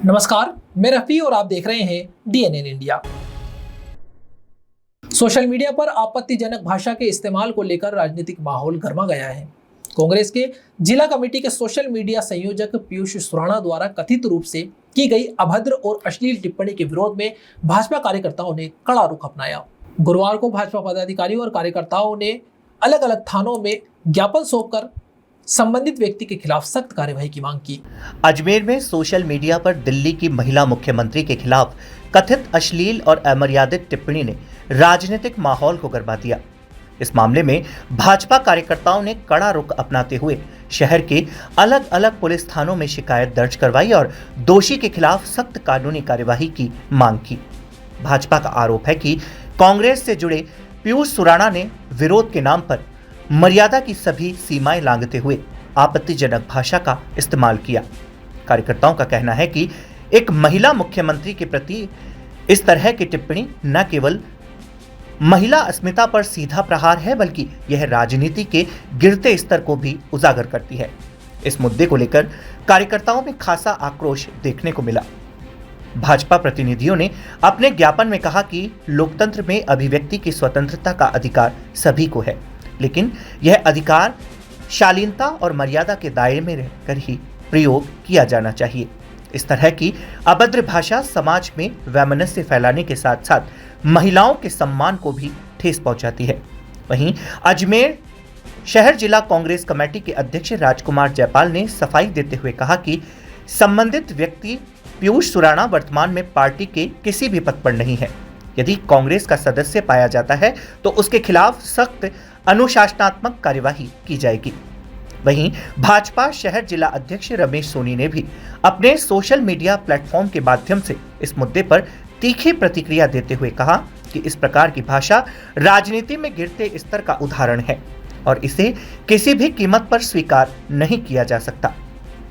नमस्कार, मैं रफी और आप देख रहे हैं डीएनएन इंडिया। सोशल मीडिया पर आपत्तिजनक भाषा के इस्तेमाल को लेकर राजनीतिक माहौल गर्मा गया है। कांग्रेस के जिला कमेटी के सोशल मीडिया संयोजक पीयूष सुराणा द्वारा कथित रूप से की गई अभद्र और अश्लील टिप्पणी के विरोध में भाजपा कार्यकर्ताओं ने कड़ा रुख अपनाया। गुरुवार को भाजपा पदाधिकारियों और कार्यकर्ताओं ने अलग अलग थानों में ज्ञापन सौंपकर संबंधित व्यक्ति के खिलाफ सख्त कार्यवाही की मांग की। अजमेर में सोशल मीडिया पर दिल्ली की महिला मुख्यमंत्री के खिलाफ कथित अश्लील और अमर्यादित टिप्पणी ने राजनीतिक माहौल को गरमा दिया। इस मामले में भाजपा कार्यकर्ताओं ने कड़ा रुख अपनाते हुए शहर के अलग अलग पुलिस थानों में शिकायत दर्ज करवाई और दोषी के खिलाफ सख्त कानूनी कार्यवाही की मांग की। भाजपा का आरोप है कि कांग्रेस से जुड़े पीयूष सुराणा ने विरोध के नाम पर मर्यादा की सभी सीमाएं लांघते हुए आपत्तिजनक भाषा का इस्तेमाल किया। कार्यकर्ताओं का कहना है कि एक महिला मुख्यमंत्री के प्रति इस तरह की टिप्पणी न केवल महिला अस्मिता पर सीधा प्रहार है, बल्कि यह राजनीति के गिरते स्तर को भी उजागर करती है। इस मुद्दे को लेकर कार्यकर्ताओं में खासा आक्रोश देखने को मिला। भाजपा प्रतिनिधियों ने अपने ज्ञापन में कहा कि लोकतंत्र में अभिव्यक्ति की स्वतंत्रता का अधिकार सभी को है, लेकिन यह अधिकार शालीनता और मर्यादा के दायरे में रहकर ही प्रयोग किया जाना चाहिए। इस तरह की अभद्र भाषा समाज में वैमनस्य फैलाने के साथ साथ महिलाओं के सम्मान को भी ठेस पहुंचाती है। वहीं अजमेर शहर जिला कांग्रेस कमेटी के अध्यक्ष राजकुमार जयपाल ने सफाई देते हुए कहा कि संबंधित व्यक्ति पीयूष सुराणा वर्तमान में पार्टी के किसी भी पद पर नहीं है। यदि कांग्रेस का सदस्य पाया जाता है तो उसके खिलाफ सख्त अनुशासनात्मक कार्यवाही की जाएगी। वहीं भाजपा शहर जिला अध्यक्ष रमेश सोनी ने भी अपने सोशल मीडिया प्लेटफॉर्म के माध्यम से इस मुद्दे पर तीखी प्रतिक्रिया देते हुए कहा कि इस प्रकार की भाषा राजनीति में गिरते स्तर का उदाहरण है और इसे किसी भी कीमत पर स्वीकार नहीं किया जा सकता।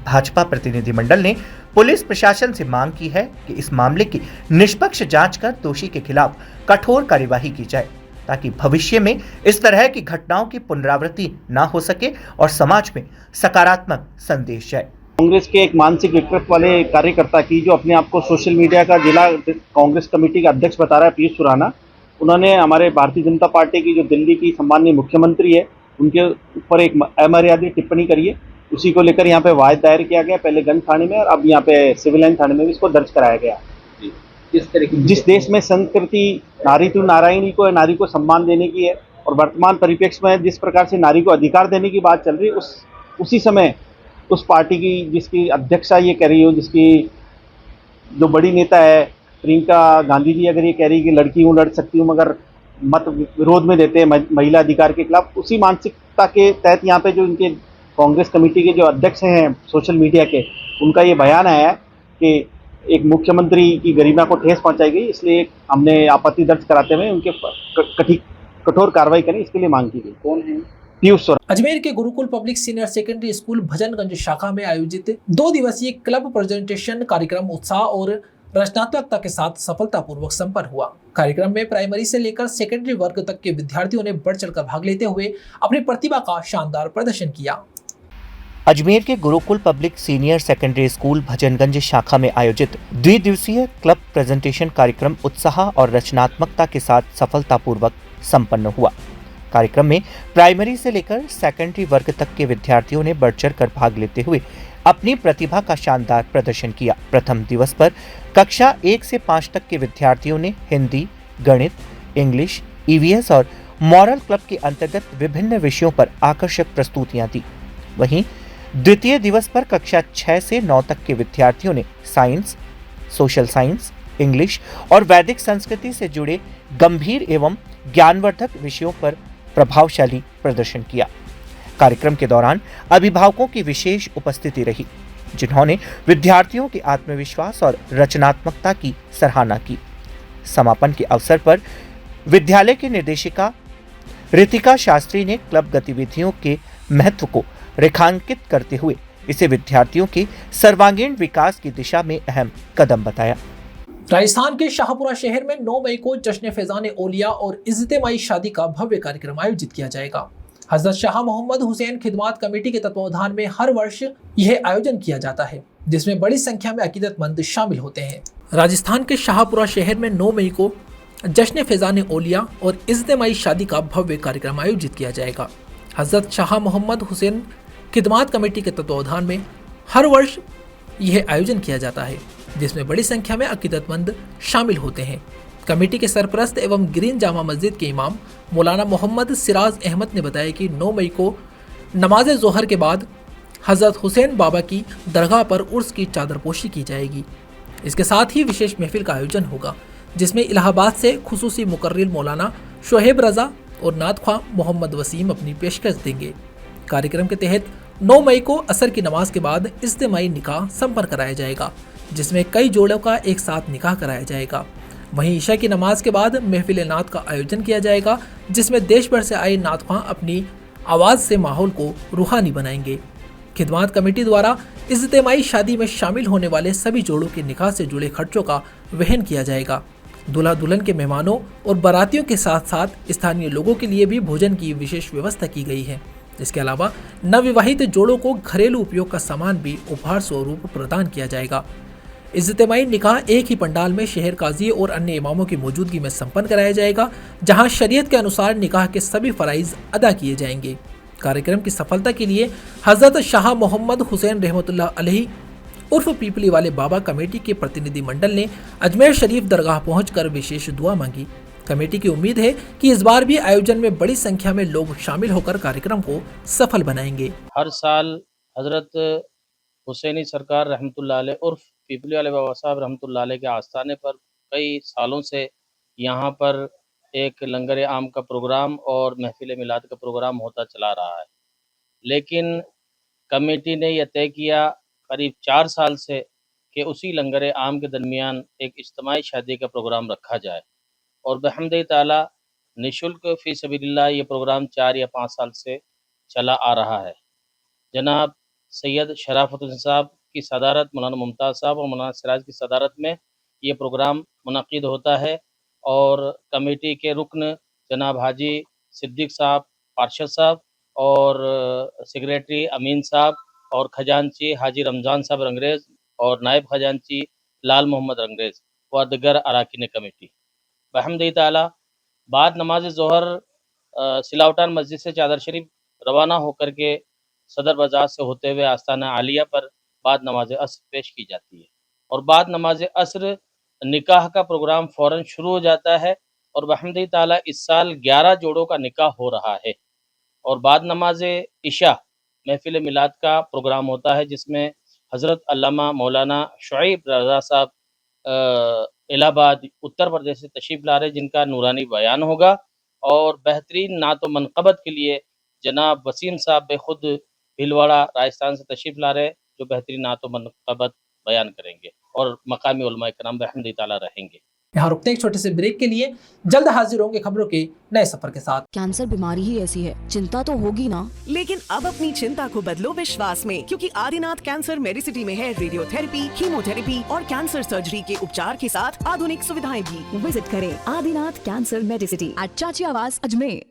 भाजपा प्रतिनिधिमंडल ने पुलिस प्रशासन से मांग की है कि इस मामले की निष्पक्ष जांच कर दोषी के खिलाफ कठोर कार्यवाही की जाए, ताकि भविष्य में इस तरह की घटनाओं की पुनरावृत्ति ना हो सके और समाज में सकारात्मक संदेश जाए। कांग्रेस के एक मानसिक विकृत वाले कार्यकर्ता की जो अपने आप को सोशल मीडिया का जिला कांग्रेस कमेटी का अध्यक्ष बता रहा है पीयूष सुराणा, उन्होंने हमारे भारतीय जनता पार्टी की जो दिल्ली की सम्माननीय मुख्यमंत्री है उनके ऊपर एक अमर्यादित टिप्पणी करी है। उसी को लेकर यहाँ पे वाद दायर किया गया, पहले गंज थाने में और अब यहाँ पे सिविल लाइन थाने में भी इसको दर्ज कराया गया। जिस देश में संस्कृति नारी तु नारायणी को नारी को सम्मान देने की है और वर्तमान परिप्रेक्ष्य में जिस प्रकार से नारी को अधिकार देने की बात चल रही है, उसी समय उस पार्टी की जिसकी अध्यक्षा ये कह रही हो, जिसकी जो बड़ी नेता है प्रियंका गांधी जी अगर ये कह रही कि लड़की हूँ लड़ सकती हूँ मगर मत विरोध में देते हैं महिला अधिकार के खिलाफ, उसी मानसिकता के तहत यहाँ पे जो इनके कांग्रेस कमेटी के जो अध्यक्ष हैं सोशल मीडिया के, उनका ये बयान आया है कि एक मुख्यमंत्री की गरिमा को ठेस पहुंचाई गई, इसलिए हमने आपत्ति दर्ज कराते हुए उनके कठोर कार्रवाई करें, इसके लिए मांग की गई। कौन है? पीयूष सुराणा। अजमेर के Gurukul public senior secondary school Bhajanganj शाखा में आयोजित 2 दिवसीय क्लब प्रेजेंटेशन कार्यक्रम उत्साह और रचनात्मकता के साथ सफलतापूर्वक संपन्न हुआ। कार्यक्रम में प्राइमरी से लेकर सेकेंडरी वर्ग तक के विद्यार्थियों ने बढ़ चढ़कर भाग लेते हुए अपनी प्रतिभा का शानदार प्रदर्शन किया। अजमेर के Gurukul public senior secondary school Bhajanganj शाखा में आयोजित 2 दिवसीय क्लब प्रेजेंटेशन कार्यक्रम उत्साह और रचनात्मकता के साथ सफलतापूर्वक संपन्न हुआ। कार्यक्रम में प्राइमरी से लेकर सेकेंडरी वर्ग तक के विद्यार्थियों ने बढ़ चढ़ कर भाग लेते हुए अपनी प्रतिभा का शानदार प्रदर्शन किया। प्रथम दिवस पर कक्षा 1 से 5 तक के विद्यार्थियों ने हिंदी, गणित, इंग्लिश, ईवीएस और मॉरल क्लब के अंतर्गत विभिन्न विषयों पर आकर्षक प्रस्तुतियां दी। वहीं द्वितीय दिवस पर कक्षा 6 से 9 तक के विद्यार्थियों ने साइंस, सोशल साइंस, इंग्लिश और वैदिक संस्कृति से जुड़े गंभीर एवं ज्ञानवर्धक विषयों पर प्रभावशाली प्रदर्शन किया। कार्यक्रम के दौरान अभिभावकों की विशेष उपस्थिति रही, जिन्होंने विद्यार्थियों के आत्मविश्वास और रचनात्मकता की सराहना की। समापन के अवसर पर विद्यालय की निर्देशिका रितिका शास्त्री ने क्लब गतिविधियों के महत्व को रेखांकित करते हुए इसे विद्यार्थियों के सर्वांगीण विकास की दिशा में अहम कदम बताया। राजस्थान के शाहपुरा शहर में 9 मई को जश्न फैजान ओलिया और इज्जत-ए-माई शादी का भव्य कार्यक्रम आयोजित किया जाएगा। हजरत शाह मोहम्मद हुसैन खिदमत कमेटी के तत्वावधान में हर वर्ष यह आयोजन किया जाता है। जिसमें बड़ी संख्या में अकीदतमंद शामिल होते हैं। राजस्थान के शाहपुरा शहर में 9 मई को जश्न फैजान ओलिया और इज्तिमाई शादी का भव्य कार्यक्रम आयोजित किया जाएगा। हजरत शाह मोहम्मद हुसैन खिदमात कमेटी के तत्वावधान में हर वर्ष यह आयोजन किया जाता है, जिसमें बड़ी संख्या में अकीदतमंद शामिल होते हैं। कमेटी के सरपरस्त एवं ग्रीन जामा मस्जिद के इमाम मौलाना मोहम्मद सिराज अहमद ने बताया कि 9 मई को नमाज जोहर के बाद हजरत हुसैन बाबा की दरगाह पर उर्स की चादरपोशी की जाएगी। इसके साथ ही विशेष महफिल का आयोजन होगा, जिसमें इलाहाबाद से खुसूसी मुकर्रिर मौलाना शोहेब रजा और नात ख्वां मोहम्मद वसीम अपनी पेशकश देंगे। कार्यक्रम के तहत 9 मई को असर की नमाज के बाद इज्तिमाई निकाह संपन्न कराया जाएगा, जिसमें कई जोड़ों का एक साथ निकाह कराया जाएगा। वहीं ईशा की नमाज के बाद महफिल नात का आयोजन किया जाएगा, जिसमें देश भर से आए नात ख्वां अपनी आवाज़ से माहौल को रूहानी बनाएंगे। खिदमात कमेटी द्वारा इज्तिमाई शादी में शामिल होने वाले सभी जोड़ों के निकाह से जुड़े खर्चों का वहन किया जाएगा। दूल्हा दुल्हन के मेहमानों और बारातियों के साथ साथ स्थानीय लोगों के लिए भी भोजन की विशेष व्यवस्था की गई है। इसके अलावा नवविवाहित जोड़ों को घरेलू उपयोग का सामान भी उपहार स्वरूप प्रदान किया जाएगा। इज्तिमाई निकाह एक ही पंडाल में शहर काजी और अन्य इमामों की मौजूदगी में संपन्न कराया जाएगा, जहां शरीयत के अनुसार निकाह के सभी फराइज अदा किए जाएंगे। कार्यक्रम की सफलता के लिए हजरत शाह मोहम्मद हुसैन रहमतुल्लाह अलैहि उर्फ पीपली वाले बाबा कमेटी के प्रतिनिधि मंडल ने अजमेर शरीफ दरगाह पहुंचकर विशेष दुआ मांगी। कमेटी की उम्मीद है कि इस बार भी आयोजन में बड़ी संख्या में लोग शामिल होकर कार्यक्रम को सफल बनाएंगे। हर साल हजरत हुसैनी सरकार रहमतुल्लाह अलैह उर्फ पीपली वाले बाबा साहब रहमतुल्लाह अलैह के आस्थाने पर कई सालों से यहाँ पर एक लंगर आम का प्रोग्राम और महफिल मिलाद का प्रोग्राम होता चला रहा है, लेकिन कमेटी ने यह तय किया करीब 4 साल से कि उसी लंगर आम के दरमियान एक इज्तिमाई शादी का प्रोग्राम रखा जाए और बहमद ताला निशुल्क फ़ी सबीलिल्लाह ये प्रोग्राम 4 या 5 साल से चला आ रहा है। जनाब सैयद शराफत साहब की सदारत, मौलाना मुमताज़ साहब और मौलाना सिराज की सदारत में ये प्रोग्राम मुनक़िद होता है और कमेटी के रुकन जनाब हाजी सिद्दीक़ साहब पार्षद साहब और सेक्रेटरी अमीन साहब और खजांची हाजी रमज़ान साहब रंगरेज़ और नायब खजांची लाल मोहम्मद रंगरेज़ व दीगर अरकान कमेटी बहमद ताला बाद नमाज ज़ोहर सिलावटान मस्जिद से चादर शरीफ रवाना होकर के सदर बाज़ार से होते हुए आस्थाना आलिया पर बाद नमाज असर पेश की जाती है और बाद नमाज असर निकाह का प्रोग्राम फ़ौरन शुरू हो जाता है और बहमद ताला इस साल 11 जोड़ों का निकाह हो रहा है और बाद नमाज इशा महफिल मिलाद का प्रोग्राम होता है, जिसमें हज़रत अल्लामा मौलाना शुएब रज़ा साहब इलाहाबाद उत्तर प्रदेश से तशरीफ़ ला रहे, जिनका नूरानी बयान होगा और बेहतरीन नात व मनक़बत के लिए जनाब वसीम साहब बेखुद भीलवाड़ा राजस्थान से तशरीफ़ ला रहे, जो बेहतरीन नात व मनक़बत बयान करेंगे और मकामी उलमा इकराम रहमतुल्लाह ताला रहेंगे। यहाँ रुकते हैं एक छोटे से ब्रेक के लिए, जल्द हाजिर होंगे खबरों के नए सफर के साथ। कैंसर बीमारी ही ऐसी है, चिंता तो होगी ना, लेकिन अब अपनी चिंता को बदलो विश्वास में, क्योंकि आदिनाथ कैंसर मेडिसिटी में है रेडियोथेरेपी, कीमोथेरेपी और कैंसर सर्जरी के उपचार के साथ आधुनिक सुविधाएं भी। विजिट करें आदिनाथ कैंसर मेडिसिटी एट चाची आवास अजमेर।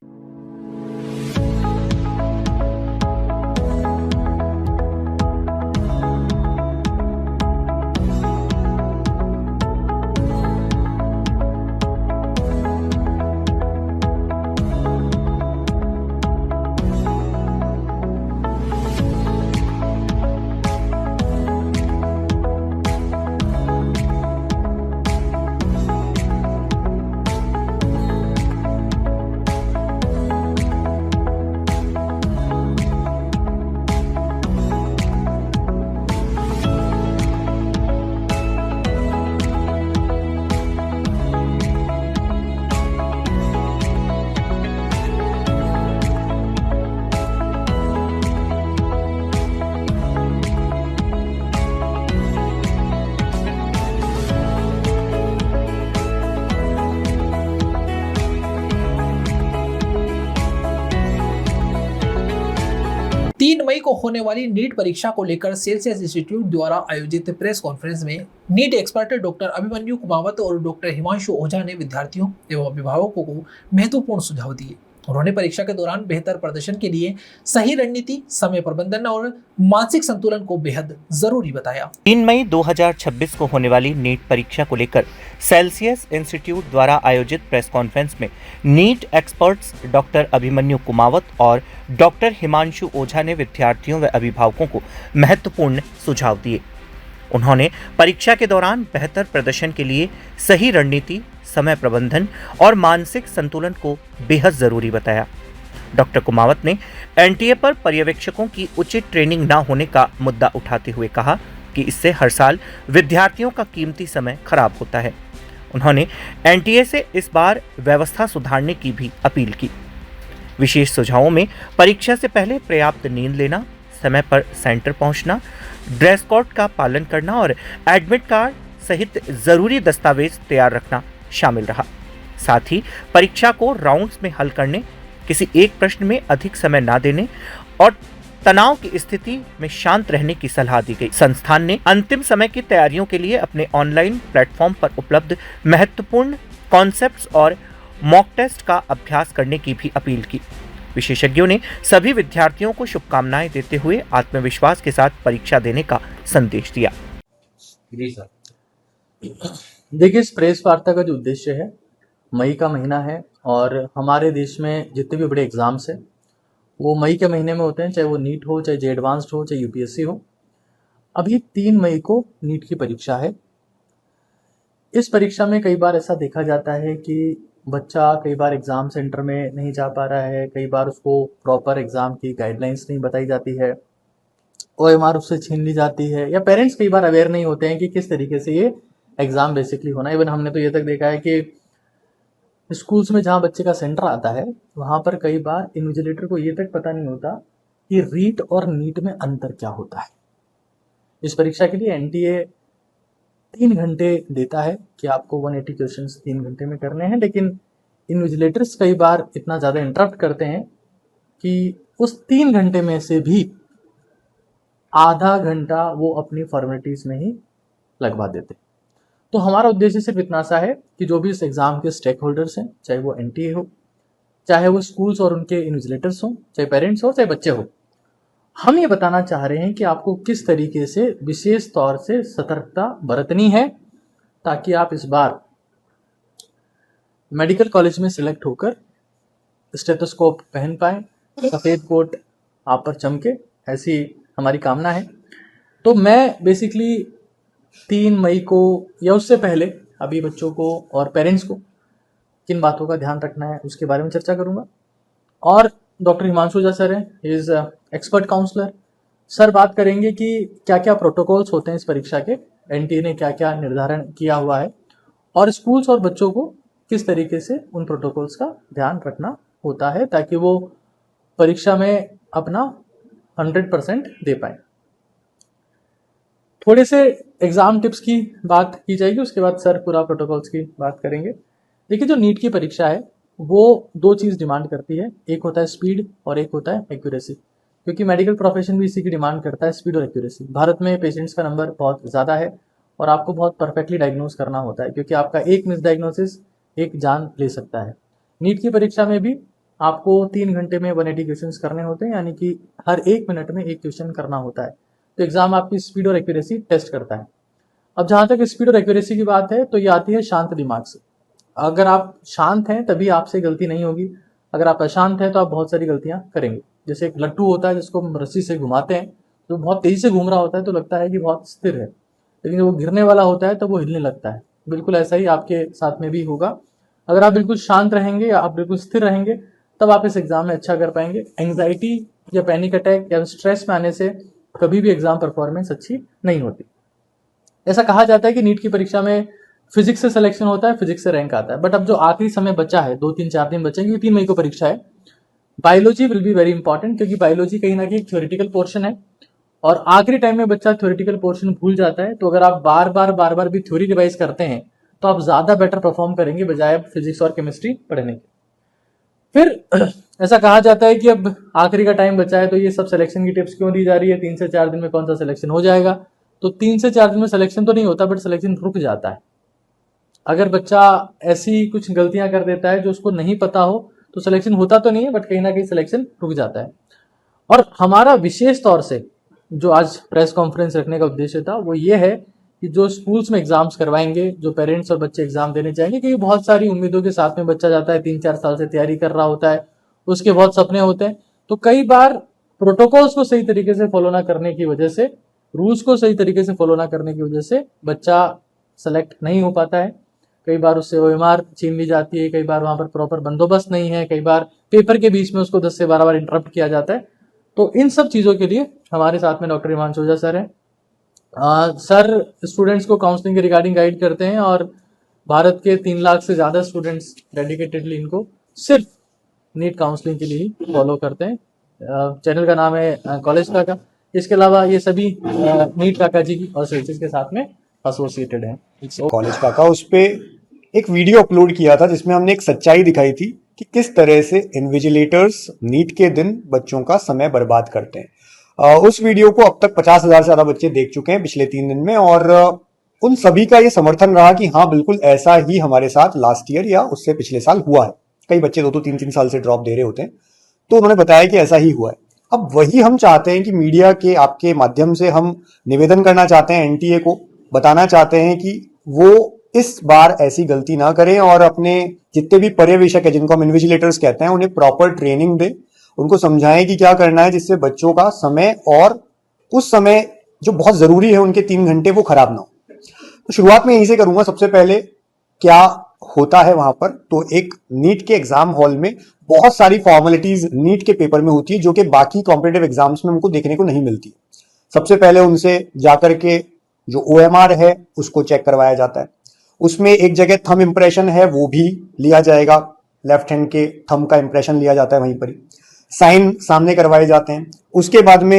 मई को होने वाली नीट परीक्षा को लेकर सेल्सियस इंस्टीट्यूट द्वारा आयोजित प्रेस कॉन्फ्रेंस में नीट एक्सपर्ट डॉक्टर अभिमन्यु कुमावत और डॉक्टर हिमांशु ओझा ने विद्यार्थियों एवं अभिभावकों को महत्वपूर्ण सुझाव दिए। उन्होंने परीक्षा के दौरान बेहतर प्रदर्शन के लिए सही रणनीति, समय प्रबंधन और मानसिक संतुलन को बेहद जरूरी बताया। 3 मई 2026 को होने वाली नीट परीक्षा को लेकर सेल्सियस इंस्टीट्यूट द्वारा आयोजित प्रेस कॉन्फ्रेंस में नीट एक्सपर्ट्स डॉक्टर अभिमन्यु कुमावत और डॉक्टर हिमांशु ओझा ने विद्यार्थियों व अभिभावकों को महत्वपूर्ण सुझाव दिए। उन्होंने परीक्षा के दौरान बेहतर प्रदर्शन के लिए सही रणनीति, समय प्रबंधन और मानसिक संतुलन को बेहद जरूरी बताया। डॉक्टर कुमावत ने एनटीए पर पर्यवेक्षकों की उचित ट्रेनिंग न होने का मुद्दा उठाते हुए कहा कि इससे हर साल विद्यार्थियों का कीमती समय खराब होता है। उन्होंने एनटीए से इस बार व्यवस्था सुधारने की भी अपील की। विशेष सुझावों में परीक्षा से पहले पर्याप्त नींद लेना, समय पर सेंटर पहुंचना, ड्रेस कोड का पालन करना और एडमिट कार्ड सहित जरूरी दस्तावेज तैयार रखना शामिल रहा। साथ ही परीक्षा को राउंड्स में हल करने, किसी एक प्रश्न में अधिक समय न देने और तनाव की स्थिति में शांत रहने की सलाह दी गई। संस्थान ने अंतिम समय की तैयारियों के लिए अपने ऑनलाइन प्लेटफॉर्म पर उपलब्ध महत्वपूर्ण कॉन्सेप्ट्स और मॉक टेस्ट का अभ्यास करने की भी अपील की। विशेषज्ञों ने सभी विद्यार्थियों को शुभकामनाएं देते हुए आत्मविश्वास के साथ परीक्षा देने का संदेश दिया। जी सर, देखिए इस प्रेस वार्ता का जो उद्देश्य है, मई का महीना है और हमारे देश में जितने भी बड़े एग्जाम्स हैं वो मई के महीने में होते हैं, चाहे वो नीट हो, चाहे जे एडवांस्ड हो, चाहे यूपीएससी हो। अभी 3 मई को नीट की परीक्षा है। इस परीक्षा में कई बार ऐसा देखा जाता है कि बच्चा कई बार एग्ज़ाम सेंटर में नहीं जा पा रहा है, कई बार उसको प्रॉपर एग्ज़ाम की गाइडलाइंस नहीं बताई जाती है, ओएमआर उससे छीन ली जाती है, या पेरेंट्स कई बार अवेयर नहीं होते हैं कि किस तरीके से ये एग्ज़ाम बेसिकली होना है। इवन हमने तो ये तक देखा है कि स्कूल्स में जहाँ बच्चे का सेंटर आता है वहाँ पर कई बार इन्विजिलेटर को ये तक पता नहीं होता कि रीट और नीट में अंतर क्या होता है। इस परीक्षा के लिए एनटीए 3 घंटे देता है कि आपको 180 क्वेश्चंस 3 घंटे में करने हैं, लेकिन इन्विजिलेटर्स कई बार इतना ज़्यादा इंटरप्ट करते हैं कि उस 3 घंटे में से भी आधा घंटा वो अपनी फॉर्मेलिटीज़ में ही लगवा देते। तो हमारा उद्देश्य सिर्फ इतना सा है कि जो भी इस एग्ज़ाम के स्टेक होल्डर्स हैं, चाहे वो एनटीए हो, चाहे वो स्कूल्स और उनके इन्विजिलेटर्स हों, चाहे पेरेंट्स हो, चाहे बच्चे हो, हम ये बताना चाह रहे हैं कि आपको किस तरीके से विशेष तौर से सतर्कता बरतनी है ताकि आप इस बार मेडिकल कॉलेज में सिलेक्ट होकर स्टेथोस्कोप पहन पाएँ, सफ़ेद कोट आप पर चमके, ऐसी हमारी कामना है। तो मैं बेसिकली 3 मई को या उससे पहले अभी बच्चों को और पेरेंट्स को किन बातों का ध्यान रखना है उसके बारे में चर्चा करूंगा। और डॉक्टर हिमांशु ओझा सर हैं, इज एक्सपर्ट काउंसलर, सर बात करेंगे कि क्या क्या प्रोटोकॉल्स होते हैं इस परीक्षा के, एनटीए ने क्या क्या निर्धारण किया हुआ है और स्कूल्स और बच्चों को किस तरीके से उन प्रोटोकॉल्स का ध्यान रखना होता है ताकि वो परीक्षा में अपना 100% दे पाए। थोड़े से एग्ज़ाम टिप्स की बात की जाएगी, उसके बाद सर पूरा प्रोटोकॉल्स की बात करेंगे। देखिए जो नीट की परीक्षा है वो 2 चीज़ डिमांड करती है, एक होता है स्पीड और एक होता है एक्यूरेसी, क्योंकि मेडिकल प्रोफेशन भी इसी की डिमांड करता है, स्पीड और एक्यूरेसी। भारत में पेशेंट्स का नंबर बहुत ज़्यादा है और आपको बहुत परफेक्टली डायग्नोज करना होता है, क्योंकि आपका एक मिस डायग्नोसिस एक जान ले सकता है। नीट की परीक्षा में भी आपको 3 घंटे में 180 क्वेश्चन करने होते हैं, यानी कि हर 1 मिनट में 1 क्वेश्चन करना होता है। तो एग्जाम आपकी स्पीड और एक्यूरेसी टेस्ट करता है। अब जहाँ तक स्पीड और एक्यूरेसी की बात है तो ये आती है शांत दिमाग से। अगर आप शांत हैं तभी आपसे गलती नहीं होगी, अगर आप अशांत हैं तो आप बहुत सारी गलतियाँ करेंगे। जैसे एक लट्टू होता है जिसको हम रस्सी से घुमाते हैं, तो बहुत तेजी से घूम रहा होता है तो लगता है कि बहुत स्थिर है, लेकिन जब वो गिरने वाला होता है तो वो हिलने लगता है। बिल्कुल ऐसा ही आपके साथ में भी होगा। अगर आप बिल्कुल शांत रहेंगे या आप बिल्कुल स्थिर रहेंगे तब आप इस एग्जाम में अच्छा कर पाएंगे। एंग्जाइटी या पैनिक अटैक या स्ट्रेस में आने से कभी भी एग्जाम परफॉर्मेंस अच्छी नहीं होती। ऐसा कहा जाता है कि नीट की परीक्षा में फिजिक्स से सिलेक्शन होता है, फिजिक्स से रैंक आता है, बट अब जो आखिरी समय बचा है, 2-3-4 दिन बचे, क्योंकि 3 मई को परीक्षा है, biology will be very important, क्योंकि बायोलॉजी कहीं ना कहीं थ्योरेटिकल पोर्शन है और आखिरी टाइम में बच्चा थ्योरेटिकल पोर्शन भूल जाता है। तो अगर आप बार बार भी थ्योरी रिवाइज करते हैं तो आप ज्यादा बेटर परफॉर्म करेंगे बजाय फिजिक्स और केमिस्ट्री पढ़ने के। फिर ऐसा कहा जाता है कि अब आखिरी का टाइम बचा है तो ये सब सिलेक्शन की टिप्स क्यों दी जा रही है, 3 से 4 दिन में कौन सा सिलेक्शन हो जाएगा। तो 3 से 4 दिन में सिलेक्शन तो नहीं होता, बट सिलेक्शन रुक जाता है। अगर बच्चा ऐसी कुछ गलतियां कर देता है जो उसको नहीं पता हो तो सिलेक्शन होता तो नहीं है, बट कहीं ना कहीं सिलेक्शन रुक जाता है। और हमारा विशेष तौर से जो आज प्रेस कॉन्फ्रेंस रखने का उद्देश्य था वो ये है कि जो स्कूल्स में एग्जाम्स करवाएंगे, जो पेरेंट्स और बच्चे एग्जाम देने जाएंगे, क्योंकि बहुत सारी उम्मीदों के साथ में बच्चा जाता है, 3-4 साल से तैयारी कर रहा होता है, उसके बहुत सपने होते हैं, तो कई बार प्रोटोकॉल्स को सही तरीके से फॉलो ना करने की वजह से, रूल्स को सही तरीके से फॉलो ना करने की वजह से बच्चा सेलेक्ट नहीं हो पाता है। कई बार उससे OMR छीन ली जाती है, कई बार वहां पर प्रॉपर बंदोबस्त नहीं है, कई बार पेपर के बीच में उसको 10 से 12 बार इंटरप्ट किया जाता है। तो इन सब चीजों के लिए हमारे साथ में डॉक्टर हिमांशु ओझा सर हैं। सर स्टूडेंट्स को काउंसलिंग के रिगार्डिंग गाइड करते हैं और भारत के 3 लाख से ज्यादा स्टूडेंट्स डेडिकेटेडली इनको सिर्फ नीट काउंसलिंग के लिए ही फॉलो करते हैं। चैनल का नाम है कॉलेज काका। इसके अलावा ये सभी नीट काका जी की और सर्विसेज के साथ में एसोसिएटेड हैं। कॉलेज काका उस पे एक वीडियो अपलोड किया था जिसमें हमने एक सच्चाई दिखाई थी कि किस तरह से इन्विजिलेटर्स नीट के दिन बच्चों का समय बर्बाद करते हैं। उस वीडियो को अब तक 50,000 से ज्यादा बच्चे देख चुके हैं पिछले 3 दिन में, और उन सभी का ये समर्थन रहा कि हाँ बिल्कुल ऐसा ही हमारे साथ लास्ट ईयर या उससे पिछले साल हुआ है। कई बच्चे 2-2, 3-3 साल से ड्रॉप दे रहे होते हैं, तो उन्होंने बताया कि ऐसा ही हुआ है। अब वही हम चाहते हैं कि मीडिया के आपके माध्यम से हम निवेदन करना चाहते हैं, एनटीए को बताना चाहते हैं कि वो इस बार ऐसी गलती ना करें और अपने जितने भी पर्यवेक्षक है, जिनको हम इन्विजिलेटर्स कहते हैं, उन्हें प्रॉपर ट्रेनिंग दे, उनको समझाएं कि क्या करना है जिससे बच्चों का समय और उस समय जो बहुत जरूरी है उनके 3 घंटे वो खराब ना हो। तो शुरुआत में यहीं से करूंगा। सबसे पहले क्या होता है वहां पर, तो एक नीट के एग्जाम हॉल में बहुत सारी फॉर्मेलिटीज नीट के पेपर में होती है जो कि बाकी कॉम्पिटिटिव एग्जाम्स में उनको देखने को नहीं मिलती। सबसे पहले उनसे जाकर के जो OMR है उसको चेक करवाया जाता है। उसमें एक जगह थंब इंप्रेशन है वो भी लिया जाएगा, लेफ्ट हैंड के थंब का इंप्रेशन लिया जाता है, वहीं पर ही साइन सामने करवाए जाते हैं। उसके बाद में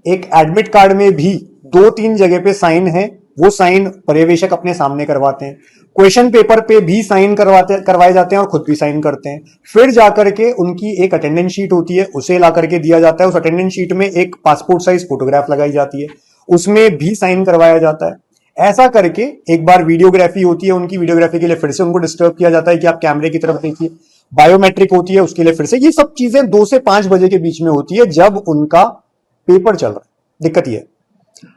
एक एडमिट कार्ड में भी 2-3 जगह पे साइन है, वो साइन पर्यवेक्षक अपने सामने करवाते हैं। क्वेश्चन पेपर पे भी साइन करवाए जाते हैं और खुद भी साइन करते हैं। फिर जाकर के उनकी एक अटेंडेंस शीट होती है, उसे ला करके दिया जाता है। उस अटेंडेंस शीट में एक पासपोर्ट साइज फोटोग्राफ लगाई जाती है, उसमें भी साइन करवाया जाता है। ऐसा करके एक बार वीडियोग्राफी होती है, उनकी वीडियोग्राफी के लिए फिर से उनको डिस्टर्ब किया जाता है कि आप कैमरे की तरफ देखिए। बायोमेट्रिक होती है, उसके लिए फिर से। ये सब चीजें 2 से 5 बजे के बीच में होती है जब उनका पेपर चल रहा है। दिक्कत ये है,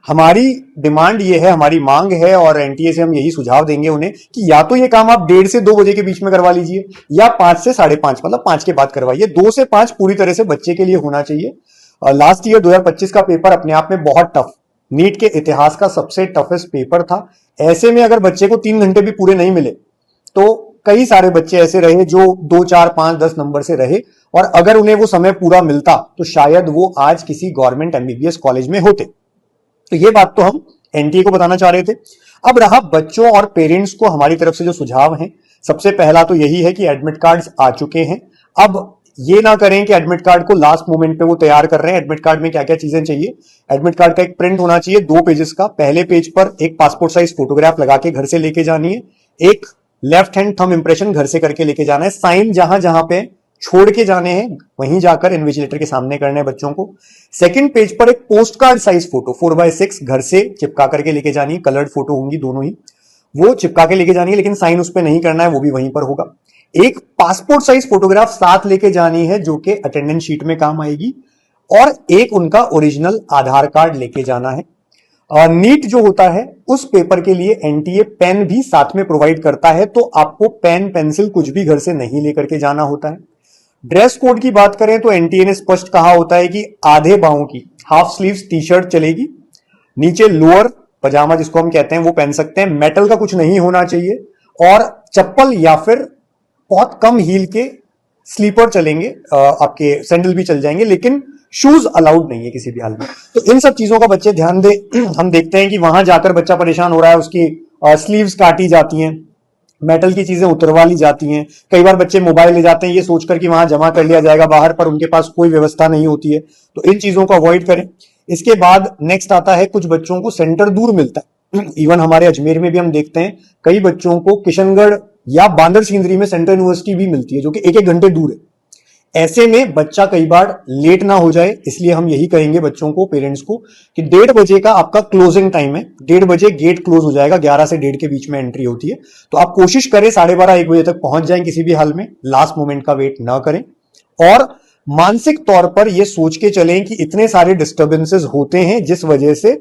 हमारी डिमांड ये है, हमारी मांग है और एनटीए से हम यही सुझाव देंगे उन्हें कि या तो ये काम आप 1:30 से 2 बजे के बीच में करवा लीजिए, या 5 से 5:30 मतलब 5 के बाद करवाइए। 2 से 5 पूरी तरह से बच्चे के लिए होना चाहिए। लास्ट ईयर 2025 का पेपर अपने आप में बहुत टफ, नीट के इतिहास का सबसे टफेस्ट पेपर था। ऐसे में अगर बच्चे को 3 घंटे भी पूरे नहीं मिले तो कई सारे बच्चे ऐसे रहे जो 2, 4, 5, 10 नंबर से रहे, और अगर उन्हें वो समय पूरा मिलता तो शायद वो आज किसी गवर्नमेंट MBBS कॉलेज में होते। तो ये बात तो हम एनटीए को बताना चाह रहे थे। अब रहा बच्चों और पेरेंट्स को हमारी तरफ से जो सुझाव हैं, सबसे पहला तो यही है कि एडमिट कार्ड्स आ चुके हैं। अब ये ना करें कि एडमिट कार्ड को लास्ट मोमेंट पे वो तैयार कर रहे हैं। एडमिट कार्ड में क्या क्या चीजें चाहिए, एडमिट कार्ड का एक प्रिंट होना चाहिए 2 पेजेस का। पहले पेज पर एक पासपोर्ट साइज फोटोग्राफ लगा के घर से लेके जानी है, एक लेफ्ट हैंड थंब इंप्रेशन घर से करके लेके जाना है, साइन जहां जहां पे छोड़ के जाने हैं वहीं जाकर इन्विजिलेटर के सामने करने हैं बच्चों को। सेकंड पेज पर एक post card size photo 4x6 घर से चिपका करके लेके जानी है, कलर्ड फोटो होंगी दोनों ही, वो चिपका के लेके जानी है, लेकिन साइन उस पर नहीं करना है, वो भी वहीं पर होगा। एक पासपोर्ट साइज फोटोग्राफ साथ लेके जानी है जो कि अटेंडेंस शीट में काम आएगी, और एक उनका ओरिजिनल आधार कार्ड लेके जाना है। नीट जो होता है उस पेपर के लिए एनटीए पेन भी साथ में प्रोवाइड करता है, तो आपको पेन पेंसिल कुछ भी घर से नहीं लेकर के जाना होता है। ड्रेस कोड की बात करें तो एनटीए ने स्पष्ट कहा होता है कि आधे बाहों की हाफ स्लीव्स टी-शर्ट चलेगी, नीचे लोअर पजामा जिसको हम कहते हैं वो पहन सकते हैं, मेटल का कुछ नहीं होना चाहिए, और चप्पल या फिर बहुत कम हील के स्लीपर चलेंगे, आपके सैंडल भी चल जाएंगे, लेकिन शूज अलाउड नहीं है किसी भी हाल में। तो इन सब चीजों का बच्चे ध्यान दे। हम देखते हैं कि वहां जाकर बच्चा परेशान हो रहा है, उसकी स्लीव्स काटी जाती हैं, मेटल की चीजें उतरवा ली जाती हैं। कई बार बच्चे मोबाइल ले जाते हैं ये सोचकर कि वहां जमा कर लिया जाएगा बाहर, पर उनके पास कोई व्यवस्था नहीं होती है। तो इन चीजों को अवॉइड करें। इसके बाद नेक्स्ट आता है, कुछ बच्चों को सेंटर दूर मिलता है। इवन हमारे अजमेर में भी हम देखते हैं कई बच्चों को किशनगढ़ या बांदर सिंदरी में सेंट्रल यूनिवर्सिटी भी मिलती है जो कि 1-1 घंटे दूर है। ऐसे में बच्चा कई बार लेट ना हो जाए, इसलिए हम यही कहेंगे बच्चों को, पेरेंट्स को, कि 1:30 बजे का आपका क्लोजिंग टाइम है। 1:30 बजे गेट क्लोज हो जाएगा, 11 से 1:30 के बीच में एंट्री होती है। तो आप कोशिश करें 12:30 1 बजे तक पहुंच जाएं, किसी भी हाल में लास्ट मोमेंट का वेट ना करें। और मानसिक तौर पर यह सोच के चलें कि इतने सारे डिस्टर्बेंसेस होते हैं जिस वजह से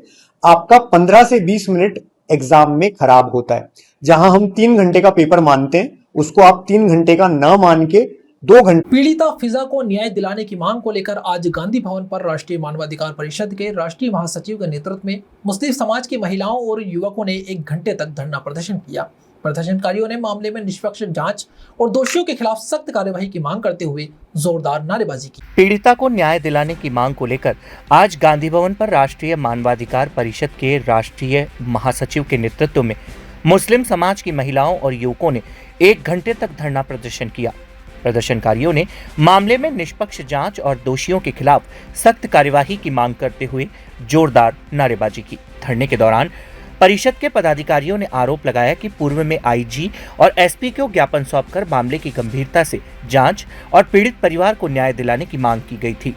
आपका 15 से 20 मिनट एग्जाम में खराब होता है। जहां हम 3 घंटे का पेपर मानते हैं, उसको आप 3 घंटे का ना मान के 2 घंटे। पीड़िता फिजा को न्याय दिलाने की मांग को लेकर आज गांधी भवन पर राष्ट्रीय मानवाधिकार परिषद के राष्ट्रीय महासचिव के नेतृत्व में मुस्लिम समाज की महिलाओं और युवकों ने 1 घंटे तक धरना प्रदर्शन किया। प्रदर्शनकारियों ने मामले में निष्पक्ष जांच और दोषियों के खिलाफ सख्त कार्यवाही की मांग करते हुए जोरदार नारेबाजी की। पीड़िता को न्याय दिलाने की मांग को लेकर आज गांधी भवन पर राष्ट्रीय मानवाधिकार परिषद के राष्ट्रीय महासचिव के नेतृत्व में मुस्लिम समाज की महिलाओं और युवकों ने 1 घंटे तक धरना प्रदर्शन किया। प्रदर्शनकारियों ने मामले में निष्पक्ष जांच और दोषियों के खिलाफ सख्त कार्यवाही की मांग करते हुए जोरदार नारेबाजी की। धरने के दौरान परिषद के पदाधिकारियों ने आरोप लगाया कि पूर्व में आईजी और एसपी को ज्ञापन सौंपकर मामले की गंभीरता से जांच और पीड़ित परिवार को न्याय दिलाने की मांग की गई थी,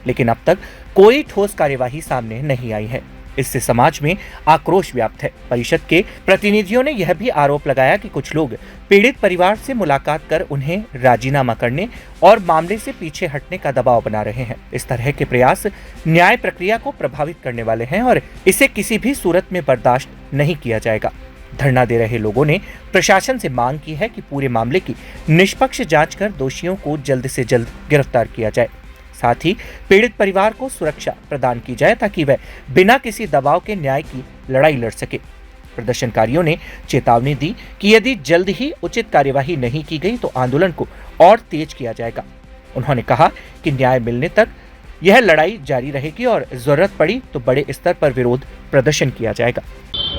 लेकिन अब तक कोई ठोस कार्यवाही सामने नहीं आई है। इससे समाज में आक्रोश व्याप्त है। परिषद के प्रतिनिधियों ने यह भी आरोप लगाया कि कुछ लोग पीड़ित परिवार से मुलाकात कर उन्हें राजीनामा करने और मामले से पीछे हटने का दबाव बना रहे हैं। इस तरह के प्रयास न्याय प्रक्रिया को प्रभावित करने वाले हैं और इसे किसी भी सूरत में बर्दाश्त नहीं किया जाएगा। धरना दे रहे लोगों ने प्रशासन से मांग की है कि पूरे मामले की निष्पक्ष जांच कर दोषियों को जल्द से जल्द गिरफ्तार किया जाए। साथ ही पीड़ित परिवार को सुरक्षा प्रदान की जाए ताकि वह बिना किसी दबाव के न्याय की लड़ाई लड़ सके। प्रदर्शनकारियों ने चेतावनी दी कि यदि जल्द ही उचित कार्यवाही नहीं की गई तो आंदोलन को और तेज किया जाएगा। उन्होंने कहा कि न्याय मिलने तक यह लड़ाई जारी रहेगी और जरूरत पड़ी तो बड़े स्तर पर विरोध प्रदर्शन किया जाएगा।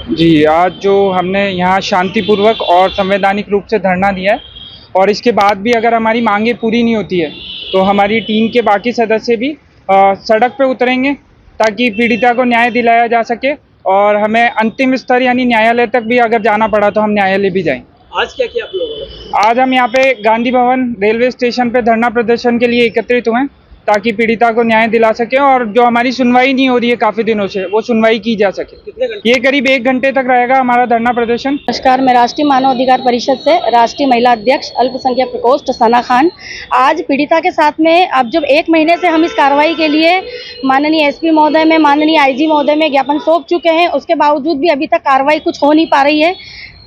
जी, आज जो हमने यहाँ शांतिपूर्वक और संवैधानिक रूप से धरना दिया है और इसके बाद भी अगर हमारी मांगें पूरी नहीं होती है तो हमारी टीम के बाकी सदस्य भी सड़क पे उतरेंगे ताकि पीड़िता को न्याय दिलाया जा सके और हमें अंतिम स्तर यानी न्यायालय तक भी अगर जाना पड़ा तो हम न्यायालय भी जाएं। आज क्या किया आप लोगों ने? आज हम यहाँ पे गांधी भवन रेलवे स्टेशन पे धरना प्रदर्शन के लिए एकत्रित हुए ताकि पीड़िता को न्याय दिला सके और जो हमारी सुनवाई नहीं हो रही है काफ़ी दिनों से वो सुनवाई की जा सके। कितने घंटे? ये करीब 1 घंटे तक रहेगा हमारा धरना प्रदर्शन। नमस्कार, मैं राष्ट्रीय मानव अधिकार परिषद से राष्ट्रीय महिला अध्यक्ष अल्पसंख्यक प्रकोष्ठ सना खान। आज पीड़िता के साथ में अब जब 1 महीने से हम इस कार्रवाई के लिए माननीय एसपी महोदय में, माननीय आईजी महोदय में ज्ञापन सौंप चुके हैं, उसके बावजूद भी अभी तक कार्रवाई कुछ हो नहीं पा रही है।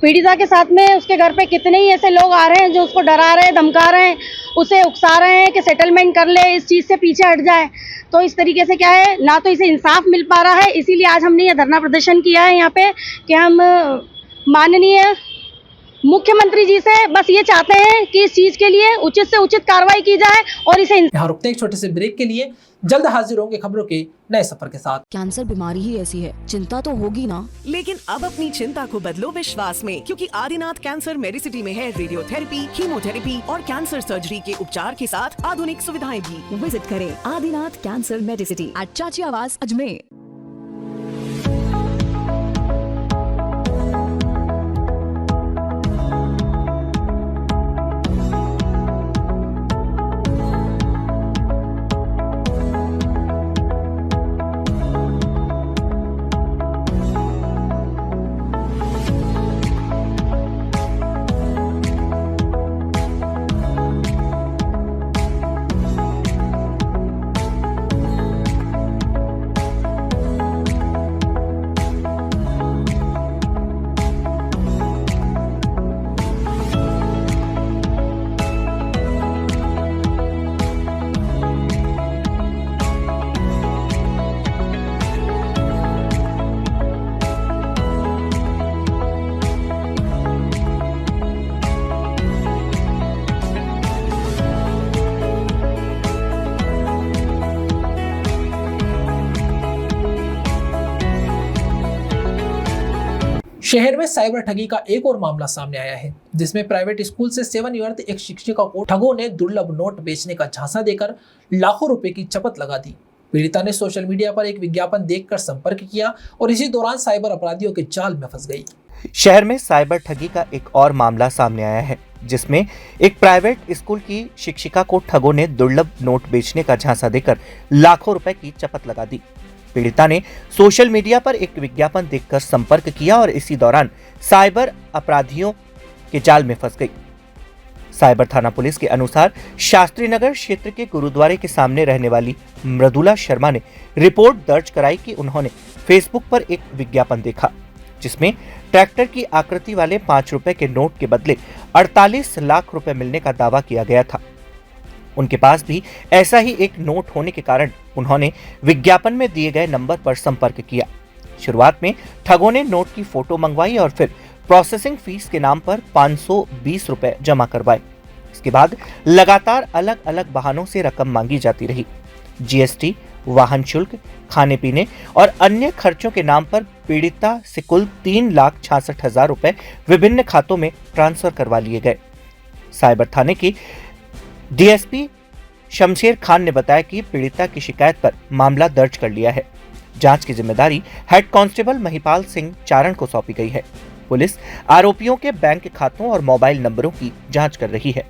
पीड़िता के साथ में उसके घर पे कितने ही ऐसे लोग आ रहे हैं जो उसको डरा रहे हैं, धमका रहे हैं, उसे उकसा रहे हैं कि सेटलमेंट कर ले, इस चीज़ से पीछे हट जाए। तो इस तरीके से क्या है, ना तो इसे इंसाफ मिल पा रहा है, इसीलिए आज हमने ये धरना प्रदर्शन किया है यहाँ पे कि हम माननीय मुख्यमंत्री जी से बस ये चाहते हैं कि इस चीज़ के लिए उचित से उचित कार्रवाई की जाए और इसे। यहाँ रुकते हैं एक छोटे से ब्रेक के लिए, जल्द हाजिर होंगे खबरों के नए सफर के साथ। कैंसर बीमारी ही ऐसी है, चिंता तो होगी ना। लेकिन अब अपनी चिंता को बदलो विश्वास में, क्योंकि आदिनाथ कैंसर मेडिसिटी में है रेडियोथेरेपी, कीमोथेरेपी और कैंसर सर्जरी के उपचार के साथ आधुनिक सुविधाएं भी। विजिट करें आदिनाथ कैंसर मेडिसिटी एट चाची आवास अजमेर। शहर में साइबर ठगी का एक और मामला सामने आया है, जिसमें प्राइवेट स्कूल से सेवानिवृत्त एक शिक्षिका को ठगों ने दुर्लभ नोट बेचने का झांसा देकर लाखों रुपए की चपत लगा दी। पीड़िता ने सोशल मीडिया पर एक विज्ञापन देखकर संपर्क किया और इसी दौरान साइबर अपराधियों के जाल में फंस गई। शहर में साइबर ठगी का एक और मामला सामने आया है, जिसमें एक प्राइवेट स्कूल की शिक्षिका को ठगों ने दुर्लभ नोट बेचने का झांसा देकर लाखों रुपए की चपत लगा दी। पीड़िता ने सोशल मीडिया पर एक विज्ञापन देखकर संपर्क किया और इसी दौरान साइबर अपराधियों के जाल में फंस गई। साइबर थाना पुलिस के अनुसार शास्त्री नगर क्षेत्र के गुरुद्वारे के सामने रहने वाली मृदुला शर्मा ने रिपोर्ट दर्ज कराई कि उन्होंने फेसबुक पर एक विज्ञापन देखा, जिसमें ट्रैक्टर की आकृति वाले 5 रुपए के नोट के बदले 48 लाख रुपए मिलने का दावा किया गया था। उनके पास भी ऐसा ही एक नोट होने के कारण उन्होंने विज्ञापन में दिए गए नंबर पर संपर्क किया। शुरुआत में ठगों ने नोट की फोटो मंगवाई और फिर प्रोसेसिंग फीस के नाम पर 520 रुपए जमा करवाए। इसके बाद लगातार अलग अलग बहानों से रकम मांगी जाती रही। जीएसटी, वाहन शुल्क, खाने पीने और अन्य खर्चों के नाम पर पीड़िता से कुल 3,66,000 रुपए विभिन्न खातों में ट्रांसफर करवा लिए गए। साइबर थाने की डीएसपी शमशेर खान ने बताया कि पीड़िता की शिकायत पर मामला दर्ज कर लिया है। जांच की जिम्मेदारी हेड कांस्टेबल महिपाल सिंह चारण को सौंपी गई है। पुलिस आरोपियों के बैंक खातों और मोबाइल नंबरों की जांच कर रही है।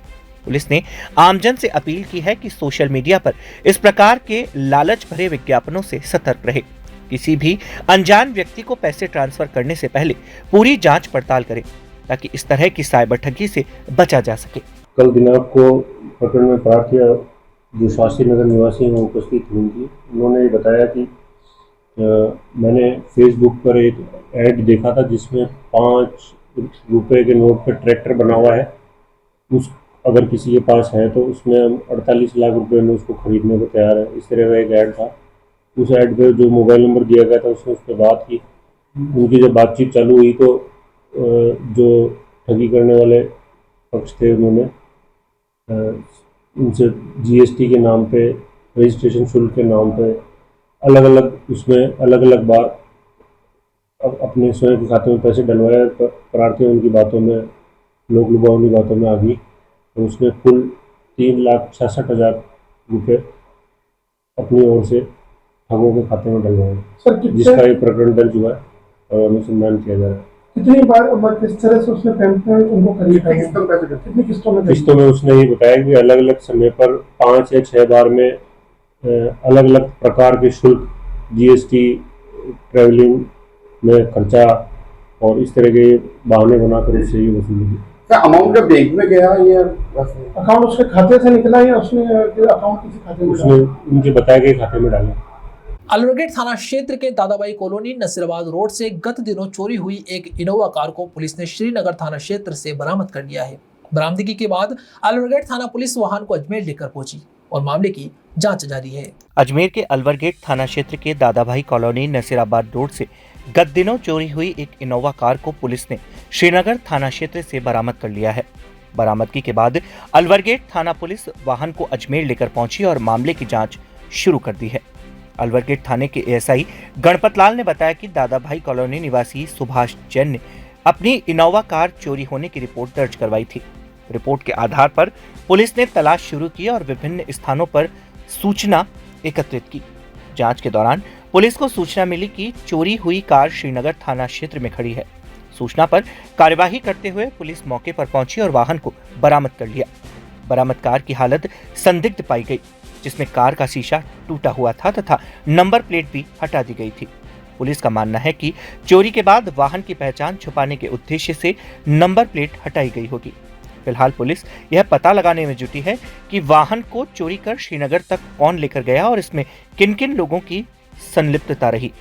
पुलिस ने आमजन से अपील की है कि सोशल मीडिया पर इस प्रकार के लालच भरे विज्ञापनों से सतर्क रहे। किसी भी अनजान व्यक्ति को पैसे ट्रांसफर करने से पहले पूरी जांच पड़ताल करें, ताकि इस तरह की साइबर ठगी से बचा जा सके। कल दिनांक को प्रकरण में प्रार्थी जो शास्त्री नगर निवासी हैं वो उपस्थित हुई थी। उन्होंने बताया कि मैंने फेसबुक पर एक ऐड देखा था जिसमें 5 रुपए के नोट पर ट्रैक्टर बना हुआ है। उस अगर किसी के पास है तो उसमें हम 48 लाख रुपए में उसको खरीदने को तैयार है, इस तरह का एक ऐड था। उस ऐड पे जो मोबाइल नंबर दिया गया था उसने उस पर बात की। उनकी जब बातचीत चालू हुई तो जो ठगी करने वाले पक्ष थे उन्होंने उनसे जीएसटी के नाम पे, रजिस्ट्रेशन शुल्क के नाम पे अलग अलग बार अपने स्वयं के खाते में पैसे डलवाए। प्रार्थी उनकी बातों में, लोग लुभावनी की बातों में आ गई तो उसने कुल 3,66,000 रुपये अपनी ओर से ठगों के खाते में डलवाए, जिसका एक प्रकरण दर्ज हुआ है और अनुसंधान किया जा रहा है। कितनी बार किस तरह से उसने पेमेंट उनको खरीदा, कितनी किस्तों में उसने ये बताया कि अलग अलग समय पर 5 या 6 बार में अलग अलग प्रकार के शुल्क, जीएसटी, ट्रैवलिंग में खर्चा और इस तरह के बहाने बनाकर उससे ये वसूली। क्या अमाउंट का बैंक में गया या अकाउंट उसके खाते से निकला या उसने अकाउंट किसी खाते में उसने उनके बताए गए खाते में डाला। अलवरगेट थाना क्षेत्र के दादाबाई कॉलोनी नसीराबाद रोड से गत दिनों चोरी हुई एक इनोवा कार को पुलिस ने श्रीनगर थाना क्षेत्र से बरामद कर लिया है। बरामदगी के बाद अलवरगेट थाना पुलिस वाहन को अजमेर लेकर पहुंची और मामले की जांच जारी है। अजमेर के अलवरगेट थाना क्षेत्र के दादाभाई कॉलोनी नसीराबाद रोड से गत दिनों चोरी हुई एक इनोवा कार को पुलिस ने श्रीनगर थाना क्षेत्र से बरामद कर लिया है। बरामदगी के बाद अलवरगेट थाना पुलिस वाहन को अजमेर लेकर पहुंची और मामले की जांच शुरू कर दी है। अलवरगेट थाने के एएसआई गणपत लाल ने बताया कि दादाभाई कॉलोनी निवासी सुभाष जैन ने अपनी इनोवा कार चोरी होने की रिपोर्ट दर्ज करवाई थी। रिपोर्ट के आधार पर पुलिस ने तलाश शुरू की और विभिन्न स्थानों पर सूचना एकत्रित की। जांच के दौरान पुलिस को सूचना मिली कि चोरी हुई कार श्रीनगर थाना क्षेत्र में खड़ी है। सूचना पर कार्यवाही करते हुए पुलिस मौके पर पहुंची और वाहन को बरामद कर लिया। बरामद कार की हालत संदिग्ध पाई गई, जिसमें कार का शीशा टूटा हुआ था तथा नंबर प्लेट भी हटा दी गई थी। पुलिस का मानना है कि चोरी के बाद वाहन की पहचान छुपाने के उद्देश्य से नंबर प्लेट हटाई गई होगी। फिलहाल पुलिस यह पता लगाने में जुटी है कि वाहन को चोरी कर श्रीनगर तक कौन लेकर गया और इसमें किन किन लोगों की संलिप्तता रही।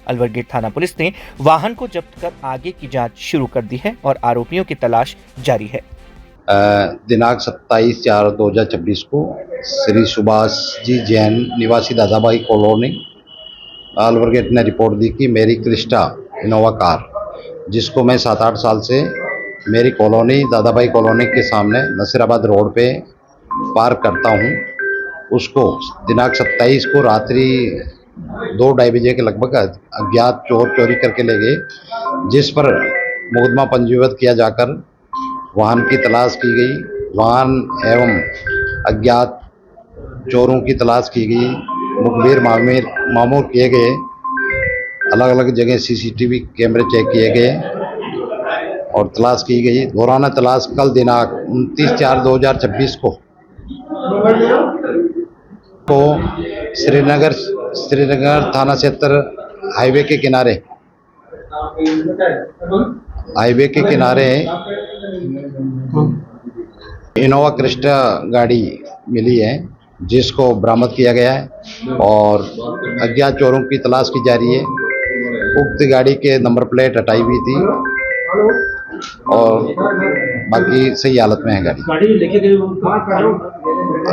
अलवरगेट थाना पुलिस ने वाहन को जब्त कर आगे की जांच शुरू कर दी है और आरोपियों की तलाश जारी है। दिनांक 27/4/2024 को श्री सुभाष जी जैन निवासी दादाभाई कॉलोनी अलवरगेट ने रिपोर्ट दी कि मेरी क्रिस्टा इनोवा कार, जिसको मैं 7-8 साल से मेरी कॉलोनी दादाभाई कॉलोनी के सामने नसीराबाद रोड पे पार्क करता हूँ, उसको दिनांक 27 को रात्रि 2-2:30 बजे के लगभग अज्ञात चोर चोरी करके ले गए, जिस पर मुकदमा पंजीबद्ध किया जाकर वाहन की तलाश की गई। वाहन एवं अज्ञात चोरों की तलाश की गई। मुखबिर मामूर किए गए, अलग अलग जगह सीसीटीवी कैमरे चेक किए गए और तलाश की गई। दौरान तलाश कल दिनांक 29/4/2026 को श्रीनगर थाना क्षेत्र हाईवे के किनारे इनोवा क्रिस्टा गाड़ी मिली है, जिसको बरामद किया गया है और अज्ञात चोरों की तलाश की जा रही है। उक्त गाड़ी के नंबर प्लेट हटाई हुई थी और बाकी सही हालत में है गाड़ी लेके गए।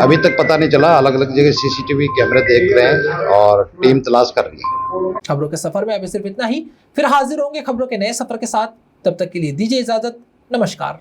अभी तक पता नहीं चला, अलग अलग जगह सीसीटीवी कैमरे देख रहे हैं और टीम तलाश कर रही है। खबरों के सफर में अभी सिर्फ इतना ही, फिर हाजिर होंगे खबरों के नए सफर के साथ। तब तक के लिए दीजिए इजाजत, नमस्कार।